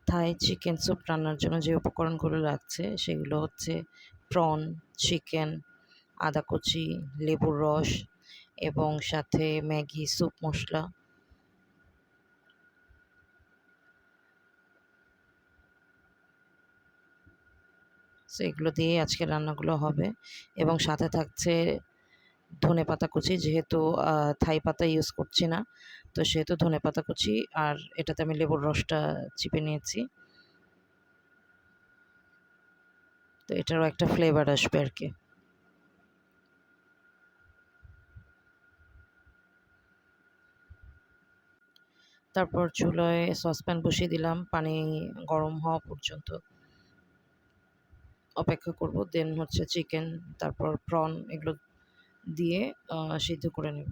থাই chicken soup রান্নার জন্য যে উপকরণগুলো লাগছে সেগুলো হচ্ছে প্রন, চিকেন, আদা কুচি, লেবুর রস এবং সাথে ম্যাগি স্যুপ মশলা। সো এগুলো দিয়েই আজকে রান্নাগুলো হবে এবং সাথে থাকছে ধনেপাতা কুচি, যেহেতু থাই পাতা ইউজ করছি না তো সেহেতু ধনেপাতা কুচি, আর এটাতে আমি লেবুর রসটা চিপে নিয়েছি, তো এটারও একটা ফ্লেভার আসবে আর কি। তারপর চুলায় সসপ্যান বসিয়ে দিলাম, পানি গরম হওয়া পর্যন্ত অপেক্ষা করব। দেন হচ্ছে চিকেন, তারপর প্রন এগুলো দিয়ে সিদ্ধ করে নেব।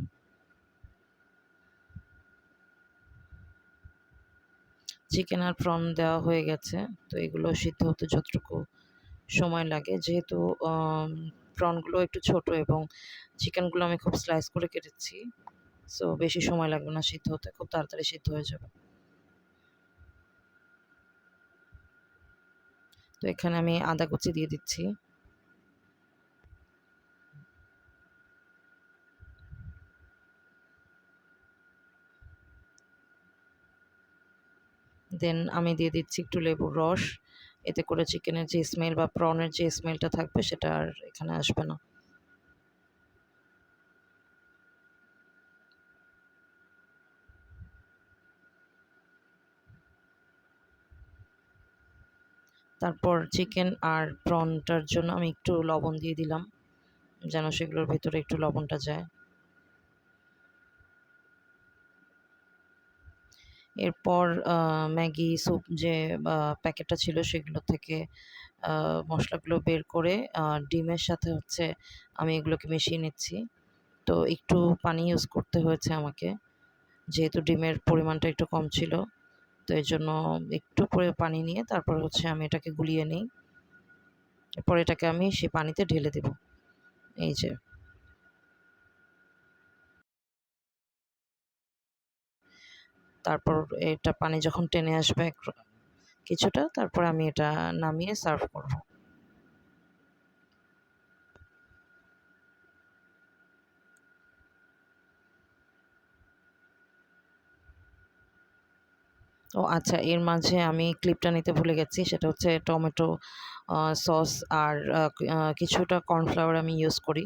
চিকেন আর প্রন দেওয়া হয়ে গেছে, তো এগুলো সিদ্ধ হতে যতটুকু সময় লাগে, যেহেতু প্রনগুলো একটু ছোট এবং চিকেনগুলো আমি খুব স্লাইস করে কেটেছি, সো বেশি সময় লাগবে না সিদ্ধ হতে, খুব তাড়াতাড়ি সিদ্ধ হয়ে যাবে। তো এখানে আমি আদা কুচি দিয়ে দিচ্ছি, দেন আমি দিয়ে দিচ্ছি একটু লেবুর রস, এতে করে চিকেনের যে স্মেল বা প্রনের যে স্মেলটা থাকবে সেটা আর এখানে আসবে না। তারপর চিকেন আর প্রনটার জন্য আমি একটু লবণ দিয়ে দিলাম, যেন সেগুলোর ভিতরে একটু লবণটা যায়। এরপর ম্যাগি স্যুপ যে প্যাকেটটা ছিল সেগুলো থেকে মশলাগুলো বের করে ডিমের সাথে হচ্ছে আমি এগুলোকে মিশিয়ে নিচ্ছি। তো একটু পানি ইউজ করতে হয়েছে আমাকে, যেহেতু ডিমের পরিমাণটা একটু কম ছিল, তো এর জন্য একটু করে পানি নিয়ে তারপর হচ্ছে আমি এটাকে গুলিয়ে নিই। এরপর এটাকে আমি সেই পানিতে ঢেলে দেব। এই যে তারপর এটা পানি যখন টেনে আসবে কিছুটা, তারপর আমি এটা নামিয়ে সার্ভ করব। ও আচ্ছা, এর মাঝে আমি ক্লিপটা নিতে ভুলে গেছি, সেটা হচ্ছে টমেটো সস আর কিছুটা কর্নফ্লাওয়ার আমি ইউজ করি,